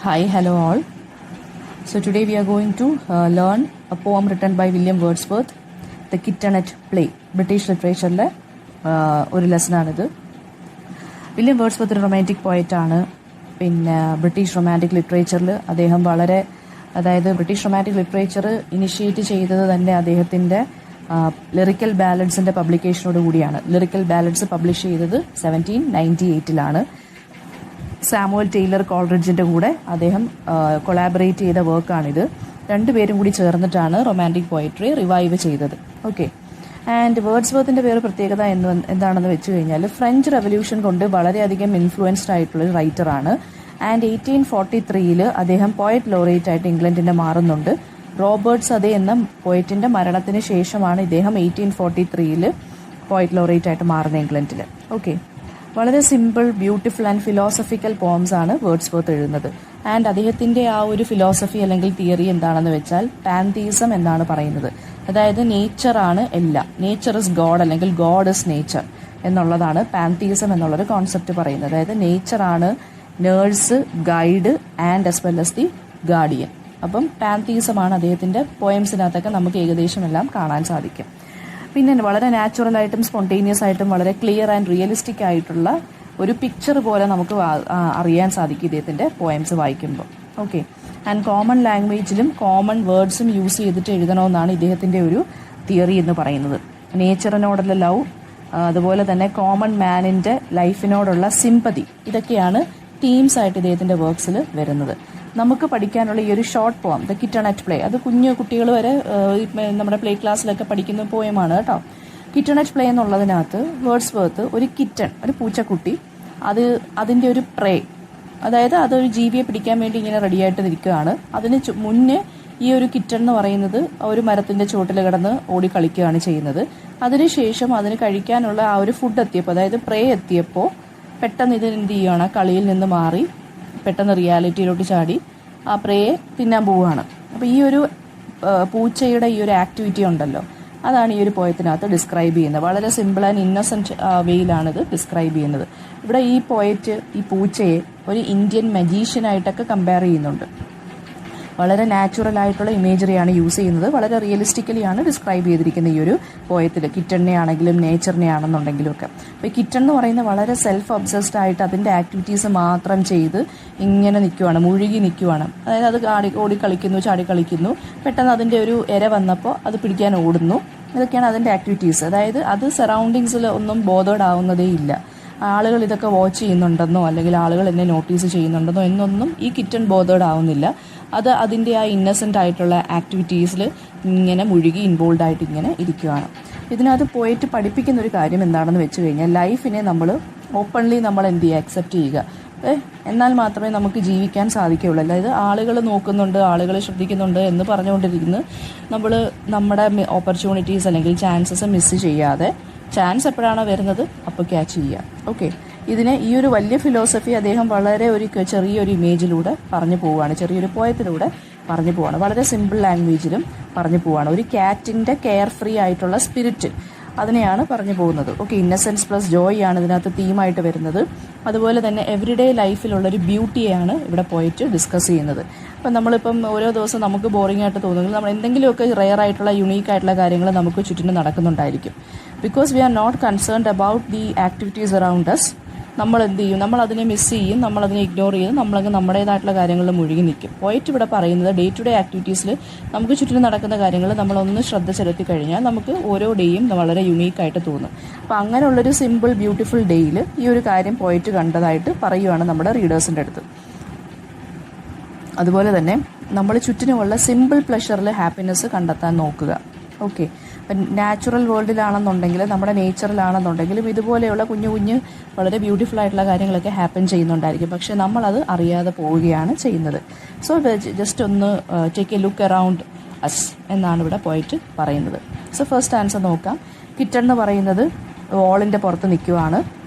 Hi, hello all. So today we are going to learn a poem written by William Wordsworth, The Kittenet Play. British literature ഒരു ലെസണാണിത്. William Wordsworth ഒരു romantic പോയറ്റാണ്. പിന്നെ British romantic ലിറ്ററേച്ചറിൽ അദ്ദേഹം British romantic literature initiate ചെയ്തത് തന്നെ അദ്ദേഹത്തിൻ്റെ lyrical ബാലഡ്സിൻ്റെ പബ്ലിക്കേഷനോട് കൂടിയാണ്. Lyrical ballads publish ചെയ്തത് 1798 Samuel Taylor കോൾറിഡ്ജിൻ്റെ കൂടെ അദ്ദേഹം കൊളാബറേറ്റ് ചെയ്ത വർക്കാണിത്. രണ്ടുപേരും കൂടി ചേർന്നിട്ടാണ് റൊമാൻറ്റിക് പോയട്രി റിവൈവ് ചെയ്തത്. ഓക്കെ, ആൻഡ് വേർഡ്സ്വർത്തിൻ്റെ വേറെ പ്രത്യേകത എന്താണെന്ന് വെച്ച് കഴിഞ്ഞാൽ ഫ്രഞ്ച് റെവല്യൂഷൻ കൊണ്ട് വളരെയധികം ഇൻഫ്ലുവൻസ്ഡ് ആയിട്ടുള്ള റൈറ്ററാണ്. ആൻഡ് 1843 അദ്ദേഹം പോയറ്റ് ലോറേറ്റ് ആയിട്ട് ഇംഗ്ലണ്ടിൻ്റെ മാറുന്നുണ്ട്. റോബർട്ട് സദേ എന്ന പോയറ്റിൻ്റെ മരണത്തിന് ശേഷമാണ് ഇദ്ദേഹം 1843 പോയറ്റ് ലോറേറ്റ് ആയിട്ട് മാറുന്നത് ഇംഗ്ലണ്ടിൽ. ഓക്കെ, വളരെ simple, beautiful and philosophical poems ആണ് വേർഡ്സ്വർത്ത് എഴുതുന്നത്. ആൻഡ് അദ്ദേഹത്തിൻ്റെ ആ ഒരു ഫിലോസഫി അല്ലെങ്കിൽ തിയറി എന്താണെന്ന് വെച്ചാൽ പാൻതീസം എന്നാണ് പറയുന്നത്. അതായത് നേച്ചറാണ് എല്ലാം, നേച്ചർ ഇസ് ഗോഡ് അല്ലെങ്കിൽ ഗോഡ് ഇസ് നേച്ചർ എന്നുള്ളതാണ് പാൻതീസം എന്നുള്ളൊരു കോൺസെപ്റ്റ് പറയുന്നത്. അതായത് നേച്ചറാണ് nurse, guide and as well as the guardian. അപ്പം പാൻതീസമാണ് അദ്ദേഹത്തിൻ്റെ പോയംസിനകത്തൊക്കെ നമുക്ക് ഏകദേശം എല്ലാം കാണാൻ സാധിക്കും. പിന്നെ വളരെ നാച്ചുറലായിട്ടും സ്പോണ്ടേനിയസ് ആയിട്ടും വളരെ ക്ലിയർ ആൻഡ് റിയലിസ്റ്റിക് ആയിട്ടുള്ള ഒരു പിക്ചർ പോലെ നമുക്ക് അറിയാൻ സാധിക്കും ഇദ്ദേഹത്തിൻ്റെ പോയംസ് വായിക്കുമ്പോൾ. ഓക്കെ, ആൻഡ് കോമൺ ലാംഗ്വേജിലും കോമൺ വേർഡ്സും യൂസ് ചെയ്തിട്ട് എഴുതണമെന്നാണ് ഇദ്ദേഹത്തിൻ്റെ ഒരു തിയറി എന്ന് പറയുന്നത്. നേച്ചറിനോടുള്ള ലവ്, അതുപോലെ തന്നെ കോമൺ മാനിൻ്റെ ലൈഫിനോടുള്ള സിമ്പതി, ഇതൊക്കെയാണ് തീംസ് ആയിട്ട് ഇദ്ദേഹത്തിൻ്റെ വർക്ക്സിൽ വരുന്നത്. നമുക്ക് പഠിക്കാനുള്ള ഈ ഒരു ഷോർട്ട് പോം ദ കിറ്റണറ്റ് പ്ലേ, അത് കുഞ്ഞു കുട്ടികൾ വരെ നമ്മുടെ പ്ലേ ക്ലാസ്സിലൊക്കെ പഠിക്കുന്ന പോയമാണ് കേട്ടോ. കിറ്റണറ്റ് പ്ലേ എന്നുള്ളതിനകത്ത് വേർഡ്സ്വർത്ത് ഒരു കിറ്റൺ, ഒരു പൂച്ചക്കുട്ടി, അതിൻ്റെ ഒരു പ്രേ, അതായത് അതൊരു ജീവിയെ പിടിക്കാൻ വേണ്ടി ഇങ്ങനെ റെഡിയായിട്ട് നിൽക്കുകയാണ്. അതിന് മുന്നേ ഈ ഒരു കിറ്റൺ എന്ന് പറയുന്നത് ഒരു മരത്തിൻ്റെ ചുവട്ടിൽ കിടന്ന് ഓടി കളിക്കുകയാണ് ചെയ്യുന്നത്. അതിനുശേഷം അതിന് കഴിക്കാനുള്ള ആ ഒരു ഫുഡ് എത്തിയപ്പോൾ, അതായത് പ്രേ എത്തിയപ്പോൾ പെട്ടെന്ന് ഇത് എന്ത് ചെയ്യുകയാണ്, കളിയിൽ നിന്ന് മാറി പെട്ടെന്ന് റിയാലിറ്റിയിലോട്ട് ചാടി ആ പ്രേയെ തിന്നാൻ പോവുകയാണ്. അപ്പോൾ ഈ ഒരു പൂച്ചയുടെ ഈ ഒരു ആക്ടിവിറ്റി ഉണ്ടല്ലോ, അതാണ് ഈ ഒരു പോയത്തിനകത്ത് ഡിസ്ക്രൈബ് ചെയ്യുന്നത്. വളരെ സിമ്പിൾ ആൻഡ് ഇന്നസെൻറ്റ് വേയിലാണിത് ഡിസ്ക്രൈബ് ചെയ്യുന്നത്. ഇവിടെ ഈ പോയറ്റ് ഈ പൂച്ചയെ ഒരു ഇന്ത്യൻ മജീഷ്യനായിട്ടൊക്കെ കമ്പയർ ചെയ്യുന്നുണ്ട്. വളരെ നാച്ചുറൽ ആയിട്ടുള്ള ഇമേജറിയാണ് യൂസ് ചെയ്യുന്നത്. വളരെ റിയലിസ്റ്റിക്കലി ആണ് ഡിസ്ക്രൈബ് ചെയ്തിരിക്കുന്നത് ഈ ഒരു പോയത്തിൽ. കിറ്റണിനെ ആണെങ്കിലും നേച്ചറിനെ ആണെന്നുണ്ടെങ്കിലും ഒക്കെ. അപ്പോൾ കിറ്റൺ എന്ന് പറയുന്നത് വളരെ സെൽഫ് ഒബ്സസ്ഡ് ആയിട്ട് അതിൻ്റെ ആക്ടിവിറ്റീസ് മാത്രം ചെയ്ത് ഇങ്ങനെ നിൽക്കുവാണ്, മുഴുകി നിൽക്കുവാണ്. അതായത് അത് ഓടി കളിക്കുന്നു, ചാടി കളിക്കുന്നു, പെട്ടെന്ന് അതിൻ്റെ ഒരു ഇര വന്നപ്പോൾ അത് പിടിക്കാൻ ഓടുന്നു. ഇതൊക്കെയാണ് അതിൻ്റെ ആക്ടിവിറ്റീസ്. അതായത് അത് സറൗണ്ടിങ്സിൽ ഒന്നും ബോധേഡ് ആവുന്നതേ ഇല്ല. ആളുകൾ ഇതൊക്കെ വാച്ച് ചെയ്യുന്നുണ്ടെന്നോ അല്ലെങ്കിൽ ആളുകൾ എന്നെ നോട്ടീസ് ചെയ്യുന്നുണ്ടെന്നോ എന്നൊന്നും ഈ കിറ്റൺ ബോധേഡ് ആവുന്നില്ല. അത് അതിൻ്റെ ആ ഇന്നസെൻ്റ് ആയിട്ടുള്ള ആക്ടിവിറ്റീസിൽ ഇങ്ങനെ മുഴുകി ഇൻവോൾവ് ആയിട്ട് ഇങ്ങനെ ഇരിക്കുകയാണ്. ഇതിനകത്ത് പോയിട്ട് പഠിപ്പിക്കുന്ന ഒരു കാര്യം എന്താണെന്ന് വെച്ച് കഴിഞ്ഞാൽ ലൈഫിനെ നമ്മൾ ഓപ്പൺലി നമ്മൾ എന്ത് ചെയ്യുക, അക്സെപ്റ്റ് ചെയ്യുക. എന്നാൽ മാത്രമേ നമുക്ക് ജീവിക്കാൻ സാധിക്കുകയുള്ളൂ. അതായത് ആളുകൾ നോക്കുന്നുണ്ട്, ആളുകൾ ശ്രദ്ധിക്കുന്നുണ്ട് എന്ന് പറഞ്ഞുകൊണ്ടിരിക്കുന്നു നമ്മൾ നമ്മുടെ ഓപ്പർച്യൂണിറ്റീസ് അല്ലെങ്കിൽ ചാൻസസ് മിസ് ചെയ്യാതെ ചാൻസ് എപ്പോഴാണോ വരുന്നത് അപ്പോൾ ക്യാച്ച് ചെയ്യുക. ഓക്കെ, ഇതിനെ ഈ ഒരു വലിയ ഫിലോസഫി അദ്ദേഹം വളരെ ചെറിയൊരു ഇമേജിലൂടെ പറഞ്ഞു പോവുകയാണ്, ചെറിയൊരു പോയത്തിലൂടെ പറഞ്ഞു പോവുകയാണ്. വളരെ സിമ്പിൾ ലാംഗ്വേജിലും പറഞ്ഞു പോവുകയാണ്. ഒരു ക്യാറ്റിൻ്റെ കെയർ ഫ്രീ ആയിട്ടുള്ള സ്പിരിറ്റ്, അതിനെയാണ് പറഞ്ഞു പോകുന്നത്. ഓക്കെ, ഇന്നസെൻസ് പ്ലസ് ജോയ് ആണ് ഇതിനകത്ത് തീമായിട്ട് വരുന്നത്. അതുപോലെ തന്നെ എവറിഡേ ലൈഫിലുള്ളൊരു ബ്യൂട്ടിയെയാണ് ഇവിടെ പോയിട്ട് ഡിസ്കസ് ചെയ്യുന്നത്. അപ്പം നമ്മളിപ്പം ഓരോ ദിവസം നമുക്ക് ബോറിംഗ് ആയിട്ട് തോന്നുന്നത് നമ്മൾ എന്തെങ്കിലുമൊക്കെ റെയർ ആയിട്ടുള്ള യുണീക്ക് ആയിട്ടുള്ള കാര്യങ്ങൾ നമുക്ക് ചുറ്റിനും നടക്കുന്നുണ്ടായിരിക്കും. Because we are not concerned about the activities around us. നമ്മൾ എന്ത് ചെയ്യും, നമ്മൾ അതിനെ മിസ് ചെയ്യും, നമ്മളതിനെ ഇഗ്നോർ ചെയ്യും, നമ്മളങ്ങ് നമ്മുടേതായിട്ടുള്ള കാര്യങ്ങളിൽ മുഴുകി നിൽക്കും. പോയിട്ട് ഇവിടെ പറയുന്നത് ഡേ ടു ഡേ ആക്ടിവിറ്റീസിൽ നമുക്ക് ചുറ്റിനും നടക്കുന്ന കാര്യങ്ങൾ നമ്മളൊന്ന് ശ്രദ്ധ ചെലുത്തി കഴിഞ്ഞാൽ നമുക്ക് ഓരോ ഡേയും വളരെ യുണീക്കായിട്ട് തോന്നും. അപ്പോൾ അങ്ങനെയുള്ളൊരു സിമ്പിൾ ബ്യൂട്ടിഫുൾ ഡേയിൽ ഈ ഒരു കാര്യം പോയിട്ട് കണ്ടതായിട്ട് പറയുവാണ് നമ്മുടെ റീഡേഴ്സിൻ്റെ അടുത്ത്. അതുപോലെ തന്നെ നമ്മൾ ചുറ്റിനുമുള്ള സിമ്പിൾ പ്ലഷറിൽ ഹാപ്പിനെസ് കണ്ടെത്താൻ നോക്കുക. ഓക്കെ, അപ്പം നാച്ചുറൽ വേൾഡിലാണെന്നുണ്ടെങ്കിൽ നമ്മുടെ നേച്ചറിലാണെന്നുണ്ടെങ്കിലും ഇതുപോലെയുള്ള കുഞ്ഞു കുഞ്ഞ് വളരെ ബ്യൂട്ടിഫുൾ ആയിട്ടുള്ള കാര്യങ്ങളൊക്കെ ഹാപ്പൻ ചെയ്യുന്നുണ്ടായിരിക്കും. പക്ഷേ നമ്മളത് അറിയാതെ പോവുകയാണ് ചെയ്യുന്നത്. സോ ജസ്റ്റ് ഒന്ന് take a look around us എന്നാണ് ഇവിടെ പോയിട്ട് പറയുന്നത്. സോ ഫസ്റ്റ് ആൻസർ നോക്കാം. കിറ്റൺ എന്ന് പറയുന്നത് വാളിൻ്റെ പുറത്ത് നിൽക്കുവാണ്.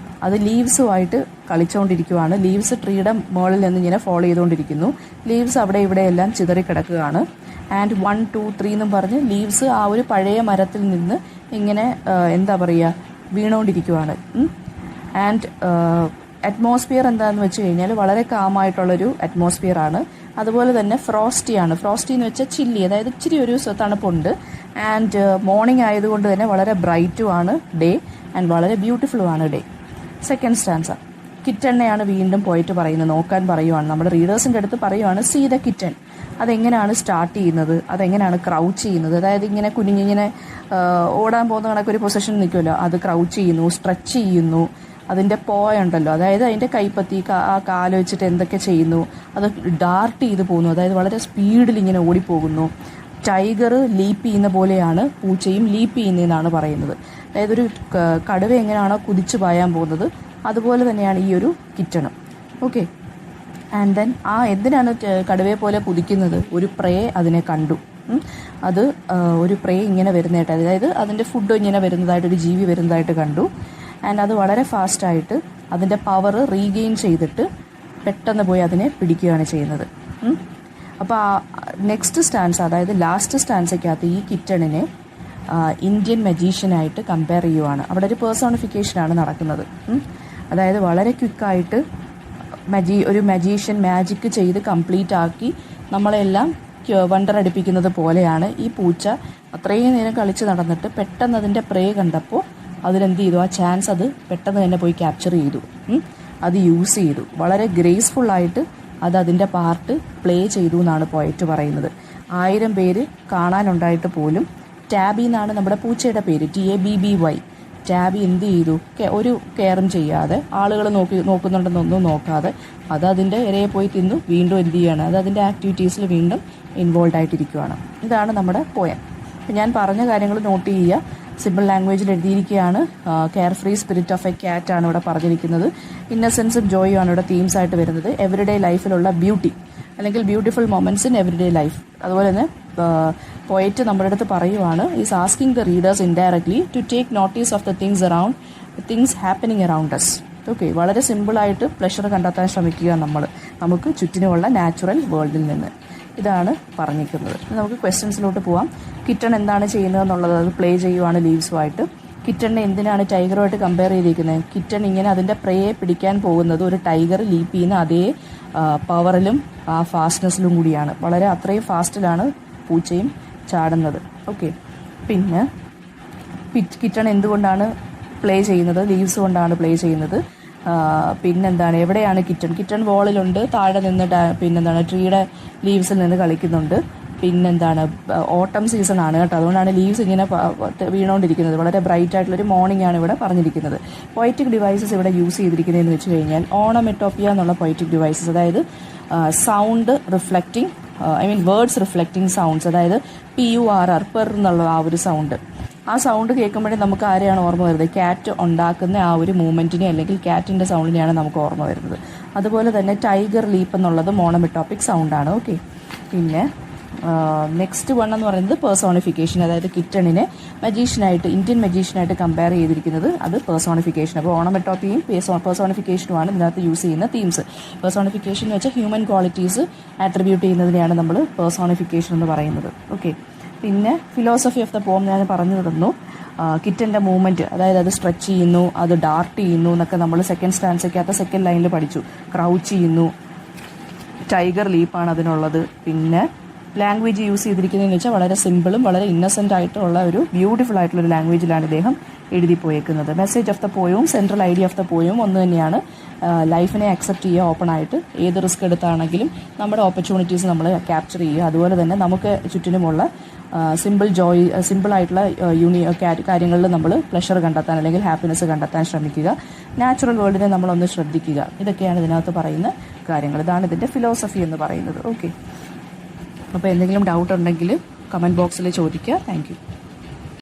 അത് ലീവ്സുമായിട്ട് കളിച്ചുകൊണ്ടിരിക്കുവാണ്. ലീവ്സ് ട്രീയുടെ മുകളിൽ നിന്ന് ഇങ്ങനെ ഫോളോ ചെയ്തുകൊണ്ടിരിക്കുന്നു. ലീവ്സ് അവിടെ ഇവിടെയെല്ലാം ചിതറിക്കിടക്കുകയാണ്. ആൻഡ് 1, 2, 3 എന്നും പറഞ്ഞ് ലീവ്സ് ആ ഒരു പഴയ മരത്തിൽ നിന്ന് ഇങ്ങനെ എന്താ പറയുക വീണുകൊണ്ടിരിക്കുവാണ്. ആൻഡ് അറ്റ്മോസ്ഫിയർ എന്താണെന്ന് വെച്ച് കഴിഞ്ഞാൽ വളരെ കാമായിട്ടുള്ളൊരു അറ്റ്മോസ്ഫിയർ ആണ്. അതുപോലെ തന്നെ ഫ്രോസ്റ്റിയാണ്. ഫ്രോസ്റ്റി എന്ന് വെച്ചാൽ ചില്ലി, അതായത് ഇച്ചിരി ഒരു തണുപ്പുണ്ട്. ആൻഡ് മോർണിംഗ് ആയതുകൊണ്ട് തന്നെ വളരെ ബ്രൈറ്റുമാണ് ഡേ ആൻഡ് വളരെ ബ്യൂട്ടിഫുള്ളുമാണ് ഡേ. സെക്കൻഡ് സ്റ്റാൻസ, കിറ്റണിനെയാണ് വീണ്ടും പോയിട്ട് പറയുന്നത്, നോക്കാൻ പറയുവാണ്. നമ്മുടെ റീഡേഴ്സിൻ്റെ അടുത്ത് പറയുവാണ് സീ ദ കിറ്റൺ. അതെങ്ങനെയാണ് സ്റ്റാർട്ട് ചെയ്യുന്നത്, അതെങ്ങനെയാണ് ക്രൗച്ച് ചെയ്യുന്നത്, അതായത് ഇങ്ങനെ കുനിഞ്ഞിങ്ങനെ ഓടാൻ പോകുന്ന കണക്കൊരു പൊസിഷൻ നിൽക്കുമല്ലോ, അത് ക്രൗച്ച് ചെയ്യുന്നു, സ്ട്രെച്ച് ചെയ്യുന്നു. അതിൻ്റെ ഉണ്ടല്ലോ, അതായത് അതിൻ്റെ കൈപ്പത്തി ആ കാല് വെച്ചിട്ട് എന്തൊക്കെ ചെയ്യുന്നു, അത് ഡാർട്ട് ചെയ്ത് പോകുന്നു, അതായത് വളരെ സ്പീഡിൽ ഇങ്ങനെ ഓടിപ്പോകുന്നു. ടൈഗർ ലീപ്പ് ചെയ്യുന്ന പോലെയാണ് പൂച്ചയും ലീപ്പ് ചെയ്യുന്നതെന്നാണ് പറയുന്നത്. അതായത് ഒരു കടുവ എങ്ങനെയാണോ കുതിച്ചു പായാൻ പോകുന്നത് അതുപോലെ തന്നെയാണ് ഈ ഒരു കിറ്റണും. ഓക്കെ, ആൻഡ് ദെൻ എന്തിനാണ് കടുവയെ പോലെ കുതിക്കുന്നത്? ഒരു പ്രേ അതിനെ കണ്ടു. അത് ഒരു പ്രേ ഇങ്ങനെ വരുന്നതായിട്ട്, അതായത് അതിൻ്റെ ഫുഡ് ഇങ്ങനെ വരുന്നതായിട്ട്, ഒരു ജീവി വരുന്നതായിട്ട് കണ്ടു. ആൻഡ് അത് വളരെ ഫാസ്റ്റായിട്ട് അതിൻ്റെ പവർ റീഗെയിൻ ചെയ്തിട്ട് പെട്ടെന്ന് പോയി അതിനെ പിടിക്കുകയാണ് ചെയ്യുന്നത്. അപ്പോൾ നെക്സ്റ്റ് സ്റ്റാൻസ്, അതായത് ലാസ്റ്റ് സ്റ്റാൻസയ്ക്കകത്ത് ഈ കിറ്റണിനെ ഇന്ത്യൻ മജീഷ്യനായിട്ട് കമ്പയർ ചെയ്യുവാണ്. അവിടെ ഒരു പേഴ്സോണിഫിക്കേഷനാണ് നടക്കുന്നത്. അതായത് വളരെ ക്വിക്കായിട്ട് ഒരു മജീഷ്യൻ മാജിക്ക് ചെയ്ത് കംപ്ലീറ്റ് ആക്കി നമ്മളെല്ലാം വണ്ടർ അടിപ്പിക്കുന്നത് പോലെയാണ് ഈ പൂച്ച അത്രയും നേരം കളിച്ച് നടന്നിട്ട് പെട്ടെന്ന് അതിൻ്റെ പ്രേ കണ്ടപ്പോൾ അതിലെന്ത് ചെയ്തു, ആ ചാൻസ് അത് പെട്ടെന്ന് തന്നെ പോയി ക്യാപ്ചർ ചെയ്തു, അത് യൂസ് ചെയ്തു. വളരെ ഗ്രേസ്ഫുള്ളായിട്ട് അത് അതിൻ്റെ പാർട്ട് പ്ലേ ചെയ്തു എന്നാണ് പോയിട്ട് പറയുന്നത്. 1000 പേര് കാണാനുണ്ടായിട്ട് പോലും ടാബി എന്നാണ് നമ്മുടെ പൂച്ചയുടെ പേര്, TABBY. ടാബി എന്ത് ചെയ്തു, ഒരു കെയറും ചെയ്യാതെ, ആളുകൾ നോക്കുന്നുണ്ടെന്നൊന്നും നോക്കാതെ അത് അതിൻ്റെ ഇരയെ പോയി തിന്നു വീണ്ടും എന്ത് ചെയ്യുകയാണ്, അത് അതിൻ്റെ ആക്ടിവിറ്റീസിൽ വീണ്ടും ഇൻവോൾവ് ആയിട്ടിരിക്കുകയാണ്. ഇതാണ് നമ്മുടെ പോയം. അപ്പം ഞാൻ പറഞ്ഞ കാര്യങ്ങൾ നോട്ട് ചെയ്യുക. സിമ്പിൾ ലാംഗ്വേജിൽ എഴുതിയിരിക്കുകയാണ്. Carefree spirit of a cat ആണ് ഇവിടെ പറഞ്ഞിരിക്കുന്നത്. ഇന്നസെൻസും ജോയും ആണ് ഇവിടെ തീംസ് ആയിട്ട് വരുന്നത്. എവറിഡേ ലൈഫിലുള്ള ബ്യൂട്ടി അല്ലെങ്കിൽ beautiful moments in everyday life. അതുപോലെ തന്നെ പോയറ്റ് നമ്മുടെ അടുത്ത് പറയുവാണ്, is asking the readers indirectly to take notice of the things happening around us. Okay, വളരെ സിമ്പിളായിട്ട് പ്ലഷർ കണ്ടെത്താൻ ശ്രമിക്കുക നമുക്ക് ചുറ്റിനുമുള്ള നാച്ചുറൽ വേൾഡിൽ നിന്ന്. ഇതാണ് പറഞ്ഞിരിക്കുന്നത്. നമുക്ക് ക്വസ്റ്റ്യൻസിലോട്ട് പോവാം. കിറ്റൺ എന്താണ് ചെയ്യുന്നത് എന്നുള്ളത് അത് പ്ലേ ചെയ്യുവാണ് ലീവ്സുമായിട്ട്. കിറ്റണിനെ എന്തിനാണ് ടൈഗറുമായിട്ട് കമ്പയർ ചെയ്തിരിക്കുന്നത്? കിറ്റൺ ഇങ്ങനെ അതിൻ്റെ പ്രേയെ പിടിക്കാൻ പോകുന്നത് ഒരു ടൈഗർ ലീപ്പ് ചെയ്യുന്ന അതേ പവറിലും ആ ഫാസ്റ്റ്നെസ്സിലും കൂടിയാണ്. വളരെ അത്രയും ഫാസ്റ്റിലാണ് പൂച്ചയും ചാടുന്നത്. ഓക്കെ, പിന്നെ കിറ്റൺ എന്തുകൊണ്ടാണ് പ്ലേ ചെയ്യുന്നത്? ലീവ്സ് കൊണ്ടാണ് പ്ലേ ചെയ്യുന്നത്. പിന്നെന്താണ്, എവിടെയാണ് കിറ്റൺ വോളിലുണ്ട്, താഴെ നിന്ന് പിന്നെന്താണ് ട്രീയുടെ ലീവ്സിൽ നിന്ന് കളിക്കുന്നുണ്ട്. പിന്നെന്താണ്, ഓട്ടം സീസൺ ആണ് കേട്ടോ, അതുകൊണ്ടാണ് ലീവ്സ് ഇങ്ങനെ വീണുകൊണ്ടിരിക്കുന്നത്. വളരെ ബ്രൈറ്റ് ആയിട്ടുള്ളൊരു മോർണിംഗ് ആണ് ഇവിടെ പറഞ്ഞിരിക്കുന്നത്. പൊയറ്റിക് ഡിവൈസസ് ഇവിടെ യൂസ് ചെയ്തിരിക്കുന്നതെന്ന് വെച്ച് കഴിഞ്ഞാൽ ഓണമെറ്റോപ്പിയ എന്നുള്ള പൊയറ്റിക് ഡിവൈസസ്, അതായത് sound reflecting, words reflecting sounds, അതായത് PURR പെർ എന്നുള്ള ആ ഒരു സൗണ്ട്. ആ സൗണ്ട് കേൾക്കുമ്പോഴേ നമുക്ക് ആരെയാണ് ഓർമ്മ വരുന്നത്? ക്യാറ്റ് ഉണ്ടാക്കുന്ന ആ ഒരു മൂവ്മെൻറ്റിനെ അല്ലെങ്കിൽ ക്യാറ്റിൻ്റെ സൗണ്ടിനെയാണ് നമുക്ക് ഓർമ്മ വരുന്നത്. അതുപോലെ തന്നെ ടൈഗർ ലീപ്പ് എന്നുള്ളത് മോണോമെറ്റോപ്പിക് സൗണ്ടാണ്. ഓക്കെ, പിന്നെ നെക്സ്റ്റ് വൺ എന്ന് പറയുന്നത് പേഴ്സോണിഫിക്കേഷൻ, അതായത് കിറ്റണിനെ ഇന്ത്യൻ മജീഷ്യനായിട്ട് കമ്പയർ ചെയ്തിരിക്കുന്നത് അത് പേഴ്സോണിഫിക്കേഷൻ. അപ്പോൾ ഓണമെറ്റോപ്പിയും പേഴ്സോണിഫിക്കേഷനുമാണ് ഇതിനകത്ത് യൂസ് ചെയ്യുന്ന തീംസ്. പേഴ്സോണിഫിക്കേഷൻ എന്ന് വെച്ചാൽ ഹ്യൂമൻ ക്വാളിറ്റീസ് ആട്രിബ്യൂട്ട് ചെയ്യുന്നതിനെയാണ് നമ്മൾ പേഴ്സോണിഫിക്കേഷൻ എന്ന് പറയുന്നത്. ഓക്കെ, പിന്നെ ഫിലോസഫി ഓഫ് ദ പോം ഞാൻ പറഞ്ഞു തന്നു. കിറ്റൻ്റെ മൂവ്മെൻറ്റ്, അതായത് അത് സ്ട്രെച്ച് ചെയ്യുന്നു, അത് ഡാർട്ട് ചെയ്യുന്നു എന്നൊക്കെ നമ്മൾ സെക്കൻഡ് സ്റ്റാൻസയ്ക്കകത്ത് സെക്കൻഡ് ലൈനിൽ പഠിച്ചു. ക്രൗച്ച് ചെയ്യുന്നു, ടൈഗർ ലീപ്പാണ് അതിനുള്ളത്. പിന്നെ ലാംഗ്വേജ് യൂസ് ചെയ്തിരിക്കുന്നതെന്ന് വെച്ചാൽ വളരെ സിമ്പിളും വളരെ ഇന്നസെൻ്റ് ആയിട്ടുള്ള ഒരു ബ്യൂട്ടിഫുൾ ആയിട്ടുള്ളൊരു ലാംഗ്വേജിലാണ് ഇദ്ദേഹം എഴുതി പോയേക്കുന്നത്. മെസ്സേജ് ഓഫ് ദ പോയവും സെൻട്രൽ ഐഡിയ ഓഫ് ദ പോയവും ഒന്ന് തന്നെയാണ്. ലൈഫിനെ അക്സെപ്റ്റ് ചെയ്യുക ഓപ്പണായിട്ട്, ഏത് റിസ്ക് എടുത്താണെങ്കിലും നമ്മുടെ ഓപ്പർച്യൂണിറ്റീസ് നമ്മൾ ക്യാപ്ചർ ചെയ്യുക. അതുപോലെ തന്നെ നമുക്ക് ചുറ്റിനുമുള്ള സിമ്പിളായിട്ടുള്ള കാര്യങ്ങളിൽ നമ്മൾ പ്ലഷർ കണ്ടെത്താൻ അല്ലെങ്കിൽ ഹാപ്പിനെസ് കണ്ടെത്താൻ ശ്രമിക്കുക. നാച്ചുറൽ വേൾഡിനെ നമ്മളൊന്ന് ശ്രദ്ധിക്കുക. ഇതൊക്കെയാണ് ഇതിനകത്ത് പറയുന്ന കാര്യങ്ങൾ. ഇതാണ് ഇതിൻ്റെ ഫിലോസഫി എന്ന് പറയുന്നത്. ഓക്കെ, അപ്പോൾ എന്തെങ്കിലും ഡൗട്ട് ഉണ്ടെങ്കിൽ കമൻറ്റ് ബോക്സിൽ ചോദിക്കുക. Thank you.